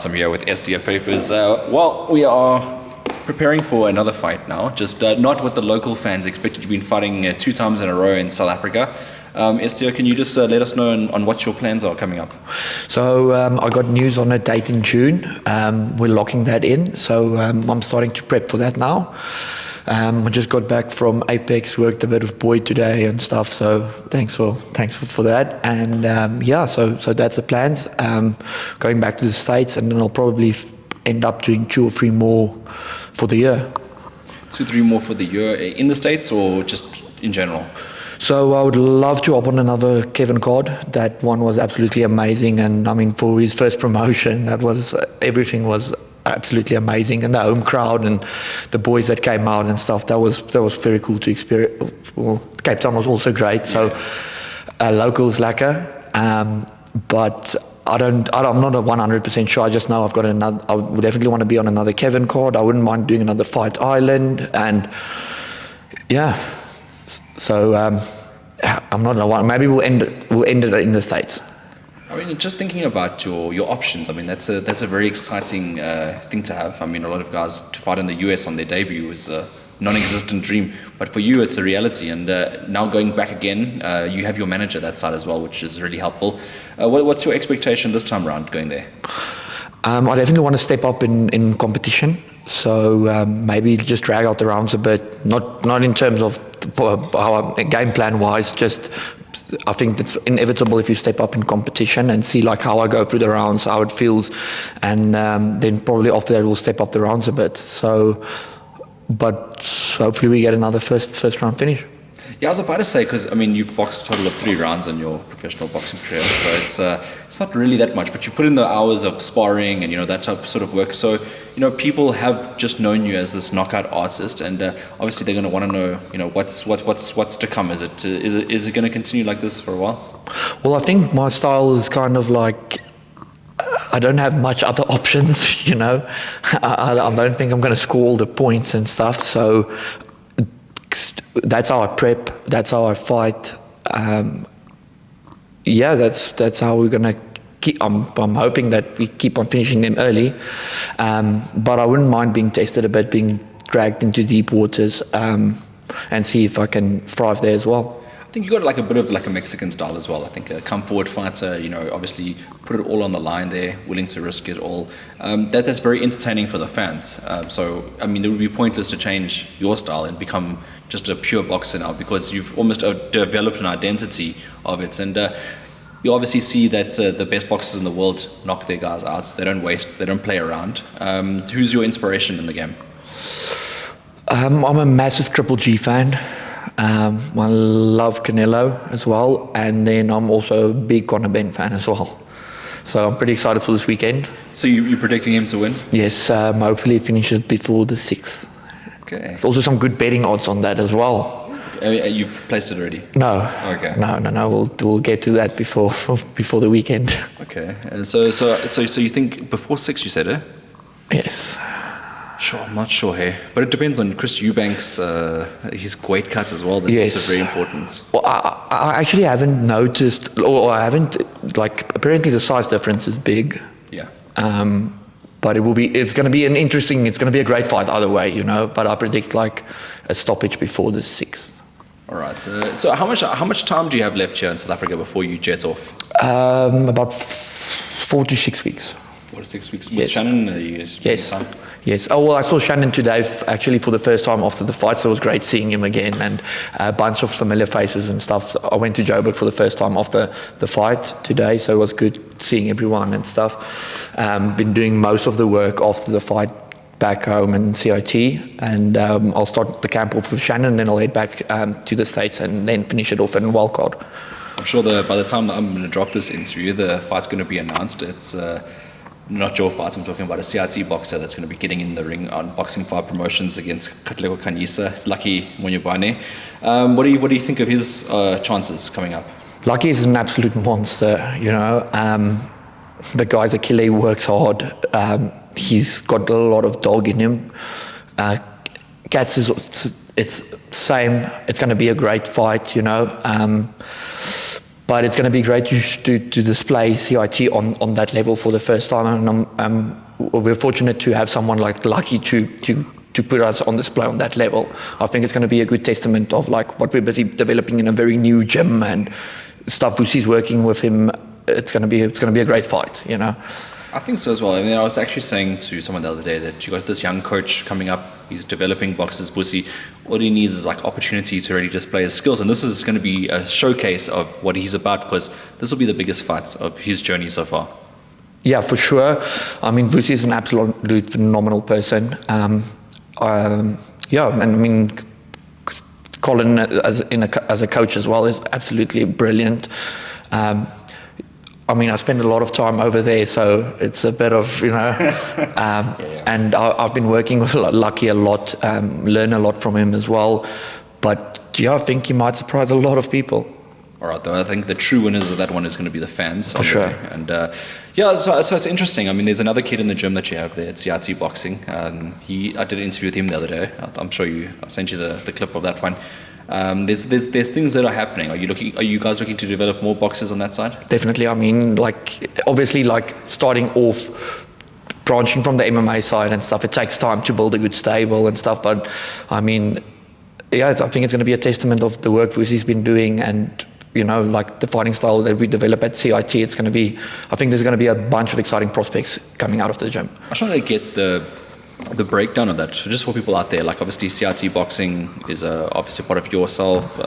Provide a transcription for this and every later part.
right, I'm here with SDF Pypers. Well, we are preparing for another fight now, just not with the local fans expected. You've been fighting 2 times in a row in South Africa. SDF, can you just let us know on what your plans are coming up? So I got news on a date in June. We're locking that in, so I'm starting to prep for that now. I just got back from Apex, worked a bit with Boyd today and stuff, so thanks for that. And so that's the plans. Going back to the States, and then I'll probably end up doing 2 or 3 more for the year. 2 or 3 more for the year in the States or just in general? So I would love to hop on another Kevin card. That one was absolutely amazing, and I mean for his first promotion, everything was absolutely amazing, and the home crowd and the boys that came out and stuff, that was very cool to experience. Well, Cape Town was also great, so locals lekker, but I'm not 100% sure. I just know I've got another. I would definitely want to be on another Kevin card. I wouldn't mind doing another Fight Island, and so I'm not one. Maybe we'll end it in the States. I mean, just thinking about your options, I mean, that's a very exciting thing to have. I mean, a lot of guys to fight in the US on their debut is a non-existent dream, but for you, it's a reality. And now going back again, you have your manager that side as well, which is really helpful. What's your expectation this time around going there? I definitely want to step up in competition. So maybe just drag out the rounds a bit, not in terms of how game plan wise, just I think it's inevitable if you step up in competition and see like how I go through the rounds, how it feels, and then probably after that we'll step up the rounds a bit. So, but hopefully we get another first round finish. Yeah, I was about to say, because I mean you've boxed a total of 3 rounds in your professional boxing career, so it's not really that much, but you put in the hours of sparring and that type of sort of work. So people have just known you as this knockout artist, and obviously they're going to want to know what's to come. Is it going to continue like this for a while? Well, I think my style is kind of like, I don't have much other options. I don't think I'm going to score all the points and stuff. So that's how I prep. That's how I fight. That's how we're gonna keep. I'm hoping that we keep on finishing them early, but I wouldn't mind being tested a bit, being dragged into deep waters, and see if I can thrive there as well. I think you got like a bit of like a Mexican style as well. I think a come forward fighter, obviously put it all on the line there, willing to risk it all. That's very entertaining for the fans. So I mean, it would be pointless to change your style and become just a pure boxer now, because you've almost developed an identity of it. And you obviously see that the best boxers in the world knock their guys out. They don't waste, they don't play around. Who's your inspiration in the game? I'm a massive Triple G fan. I love Canelo as well, and then I'm also a big Conor Ben fan as well. So I'm pretty excited for this weekend. So you're predicting him to win? Yes, hopefully finish it before the 6th. Okay. There's also some good betting odds on that as well. You've placed it already? No. Okay. No. We'll get to that before the weekend. Okay. So you think before 6? You said it? Yes. Sure, I'm not sure, hey. But it depends on Chris Eubanks, his weight cuts as well. That's also very important. Well, I actually haven't noticed, or I haven't, apparently the size difference is big. Yeah. But it's going to be a great fight either way, but I predict like a stoppage before the 6th. All right. So how much time do you have left here in South Africa before you jet off? About 4 to 6 weeks. 4 to 6 weeks. With Shannon, you yes. Time? Yes. Oh, well, I saw Shannon today, actually, for the first time after the fight, so it was great seeing him again, and a bunch of familiar faces and stuff. I went to Joburg for the first time after the fight today, so it was good seeing everyone and stuff. Been doing most of the work after the fight back home in CIT, and I'll start the camp off with Shannon, and then I'll head back to the States and then finish it off in Wildcard. I'm sure by the time I'm going to drop this interview, the fight's going to be announced. It's not your fight, I'm talking about a CIT boxer that's going to be getting in the ring on Boxing Fight Promotions against Katlego Khanyisa. It's Lucky Monyubane. What do you think of his chances coming up? Lucky is an absolute monster, The guy's a killer, he works hard. He's got a lot of dog in him. Katz it's same. It's going to be a great fight, But it's going to be great to display CIT on that level for the first time, and we're fortunate to have someone like Lucky to put us on display on that level. I think it's going to be a good testament of like what we're busy developing in a very new gym and stuff. Vusi's working with him. It's going to be a great fight, you know. I think so as well. I mean, I was actually saying to someone the other day that you got this young coach coming up. He's developing boxers. Vusi, all he needs is like opportunity to really display his skills, and this is going to be a showcase of what he's about, because this will be the biggest fights of his journey so far. Yeah, for sure. I mean, Vusi is an absolute phenomenal person. Yeah, and I mean, Colin as a coach as well is absolutely brilliant. I mean, I spend a lot of time over there, so it's a bit of, you know, and I've been working with Lucky a lot, learn a lot from him as well. But yeah, I think he might surprise a lot of people. All right, though, I think the true winners of that one is going to be the fans. For sure. And yeah, so it's interesting. I mean, there's another kid in the gym that you have there at CIT Boxing. I did an interview with him the other day. I'm sure I sent you the clip of that one. There's things that are happening. Are you guys looking to develop more boxes on that side? Definitely. I mean, like obviously, like starting off, branching from the MMA side and stuff, it takes time to build a good stable and stuff. But I mean, yeah, I think it's going to be a testament of the work Vusi's been doing, and you know, like the fighting style that we develop at CIT. It's going to be. I think there's going to be a bunch of exciting prospects coming out of the gym. I was trying to get the breakdown of that, so just for people out there, like obviously CIT Boxing is obviously part of yourself,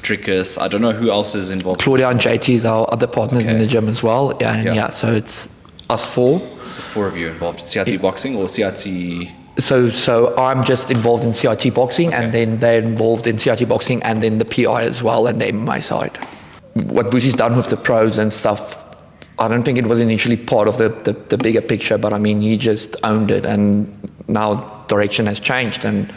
Trickus, I don't know who else is involved. Claudia and JT is our other partners in the gym as well, yeah, so it's us four. So 4 of you involved, CIT Boxing or CIT? So I'm just involved in CIT Boxing, and then they're involved in CIT Boxing and then the PI as well and the MMA side. What Vusi's done with the pros and stuff, I don't think it was initially part of the bigger picture, but I mean, he just owned it, and now direction has changed. And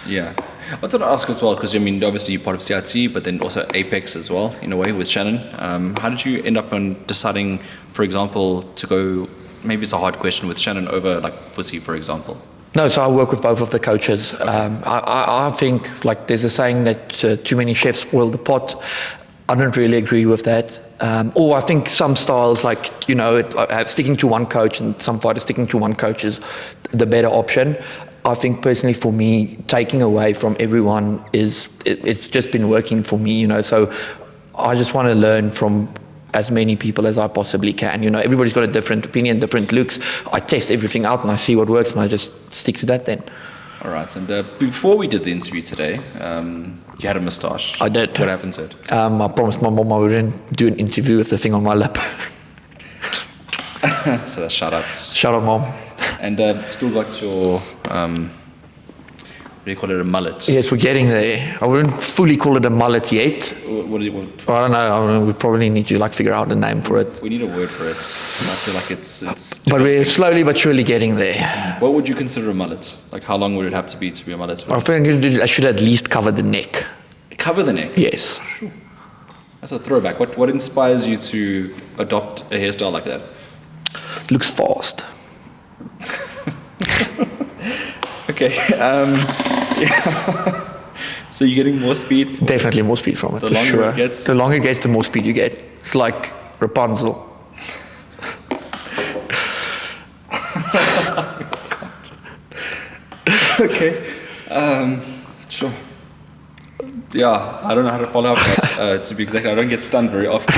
yeah, I wanted to ask as well, because I mean, obviously you're part of CIT, but then also Apex as well, in a way, with Shannon. How did you end up on deciding, for example, to go? Maybe it's a hard question, with Shannon over like Vusi, for example. No, so I work with both of the coaches. Okay. I think like there's a saying that too many chefs spoil the pot. I don't really agree with that. Or I think some styles, like, you know, sticking to one coach, and some fighters sticking to one coach is the better option. I think personally for me, taking away from everyone it's just been working for me, you know. So I just want to learn from as many people as I possibly can. You know, everybody's got a different opinion, different looks. I test everything out and I see what works, and I just stick to that then. All right, and before we did the interview today, you had a moustache. I did. What happened to it? I promised my mom I wouldn't do an interview with the thing on my lip. So that's shout-outs. Shout out, Mom. And still got your, what do you call it, a mullet? Yes, we're getting there. I wouldn't fully call it a mullet yet. What I don't know. We probably need to like figure out a name for it. We need a word for it. I feel like it's but we're slowly but surely getting there. What would you consider a mullet? Like, how long would it have to be a mullet? I think I should at least cover the neck. Cover the neck? Yes. Sure. That's a throwback. What inspires you to adopt a hairstyle like that? It looks fast. Okay. Yeah. So you're getting more speed? Definitely more speed from it, for sure. The longer it gets, the more speed you get. It's like Rapunzel. Okay. Sure. Yeah, I don't know how to follow up that. To be exact, I don't get stunned very often.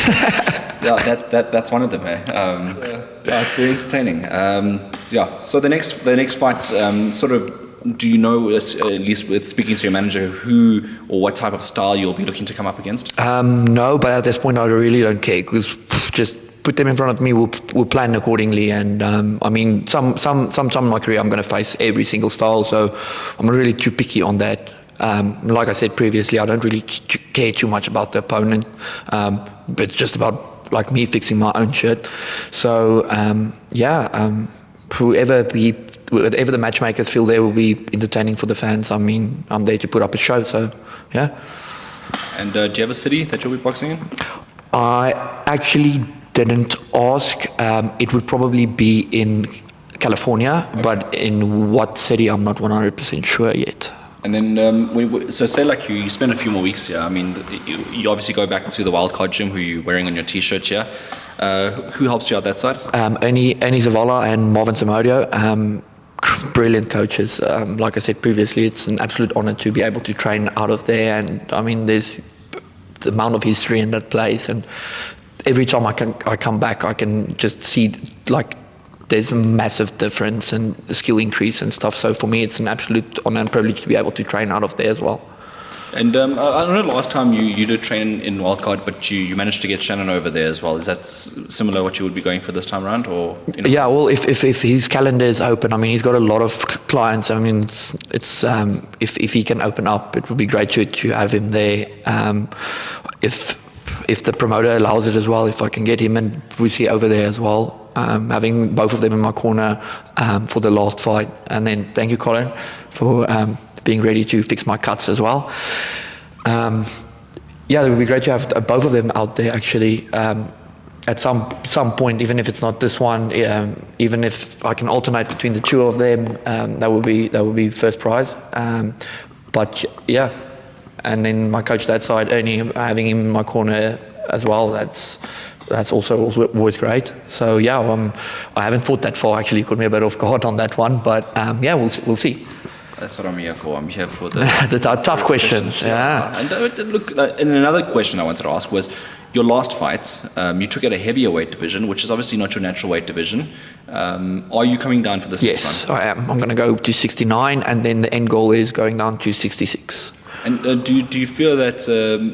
Yeah, that's one of them. Yeah, it's very entertaining. Yeah. So the next fight, sort of. Do you know, at least with speaking to your manager, who or what type of style you'll be looking to come up against? No, but at this point I really don't care, because just put them in front of me, we'll plan accordingly. And I mean, some in my career I'm going to face every single style, so I'm not really too picky on that. Like I said previously, I don't really care too much about the opponent, but it's just about like me fixing my own shit. So whatever the matchmakers feel they will be entertaining for the fans. I mean, I'm there to put up a show, so yeah. And do you have a city that you'll be boxing in? I actually didn't ask. It would probably be in California, okay. But in what city I'm not 100% sure yet. And then, so say like you spend a few more weeks here. I mean, you obviously go back to the Wildcard gym, who you're wearing on your T-shirt here. Who helps you out that side? Ernie Zavala and Marvin Samodio, brilliant coaches. Like I said previously, it's an absolute honour to be able to train out of there. And I mean, there's the amount of history in that place, and every time I come back, I can just see like there's a massive difference and skill increase and stuff. So for me, it's an absolute honour and privilege to be able to train out of there as well. And I know last time you did train in Wildcard, but you managed to get Shannon over there as well. Is that similar what you would be going for this time around, or? Yeah, well, if his calendar is open, I mean, he's got a lot of clients. I mean, it's if he can open up, it would be great to have him there. If the promoter allows it as well, if I can get him and Vusi over there as well. Having both of them in my corner for the last fight. And then thank you, Colin, for being ready to fix my cuts as well. Yeah, it would be great to have both of them out there actually at some point, even if it's not this one, even if I can alternate between the two of them, that would be first prize. But yeah, and then my coach that side, Ernie, having him in my corner as well, that's also always great. So yeah, I haven't thought that far actually. Caught me a bit off guard on that one, but yeah, we'll see. That's what I'm here for. I'm here for the the tough questions. Yeah. And look, and another question I wanted to ask was your last fight. You took it a heavier weight division, which is obviously not your natural weight division. Are you coming down for this? Yes, I am. I'm going to go to 69, and then the end goal is going down to 66. And do you feel that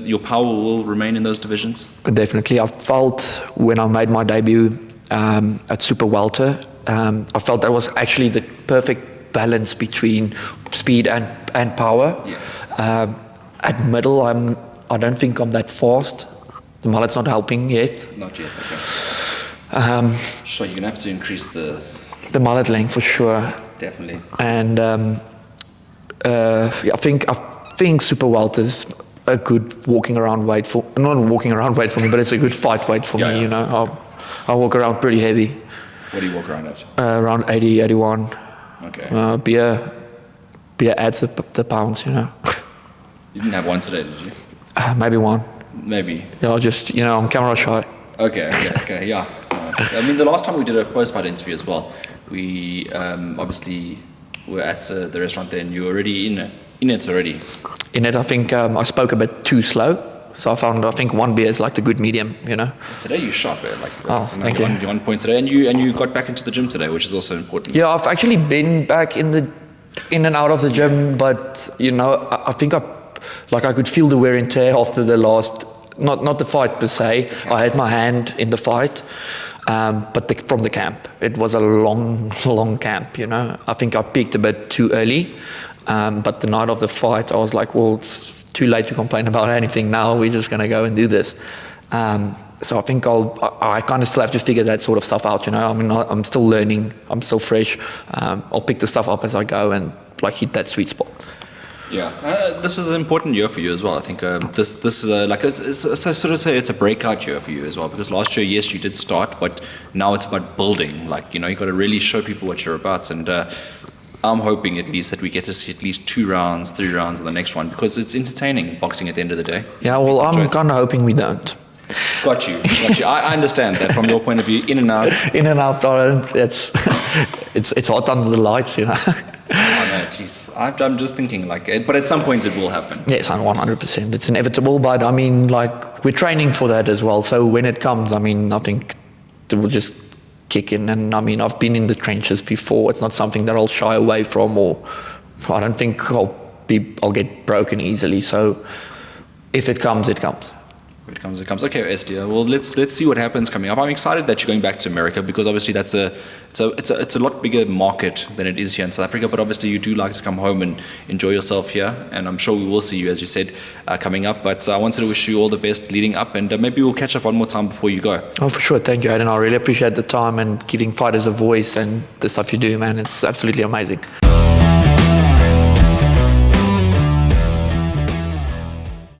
your power will remain in those divisions? Definitely. I felt when I made my debut at Super Welter, I felt that was actually the perfect balance between speed and power. Yeah. At middle, I don't think I'm that fast. The mullet's not helping yet. Not yet. Okay. Sure, you're gonna have to increase the mullet length for sure. Definitely. And I think Super Welter's a good walking around weight for, not walking around weight for me, but it's a good fight weight for me. Yeah. You know, I walk around pretty heavy. What do you walk around at? Around 80, 81. Okay. Beer adds the pounds, you know. You didn't have one today, did you? Maybe one. Maybe. Yeah, just, you know, I'm camera shy. Okay, yeah. I mean, the last time we did a post-fight interview as well, we obviously were at the restaurant there, and you were already in it already. In it, I think I spoke a bit too slow. So I think one beer is like the good medium, you know. Today you shot it, like thank you. 1 point today, and you got back into the gym today, which is also important. Yeah, I've actually been back in and out of the gym, but you know, I think I could feel the wear and tear after the last, not the fight per se. I had my hand in the fight, but from the camp, it was a long camp. You know, I think I peaked a bit too early, but the night of the fight, I was like, well, it's too late to complain about anything now. We're just gonna go and do this. So I think I kind of still have to figure that sort of stuff out. You know, I mean, I'm still learning. I'm still fresh. I'll pick the stuff up as I go and like hit that sweet spot. Yeah, this is an important year for you as well. I think this is it's a breakout year for you as well, because last year, yes, you did start, but now it's about building. Like, you know, you got to really show people what you're about, and I'm hoping at least that we get to see at least 2 rounds, 3 rounds in the next one, because it's entertaining boxing at the end of the day. Yeah, well, I'm kind of hoping we don't. Got you. I understand that from your point of view, in and out. In and out, it's hot under the lights, you know. Oh no, jeez. I'm just thinking but at some point it will happen. Yes, 100%. It's inevitable, but I mean, like, we're training for that as well. So when it comes, I mean, I think it will just kick in. And I mean, I've been in the trenches before. It's not something that I'll shy away from, or I don't think I'll get broken easily. So if it comes, it comes. It comes. Okay, Estia. Well, let's see what happens coming up. I'm excited that you're going back to America, because obviously it's a lot bigger market than it is here in South Africa. But obviously you do like to come home and enjoy yourself here, and I'm sure we will see you, as you said, coming up. But I wanted to wish you all the best leading up, and maybe we'll catch up one more time before you go. Oh, for sure. Thank you, Aiden. I really appreciate the time and giving fighters a voice and the stuff you do, man. It's absolutely amazing.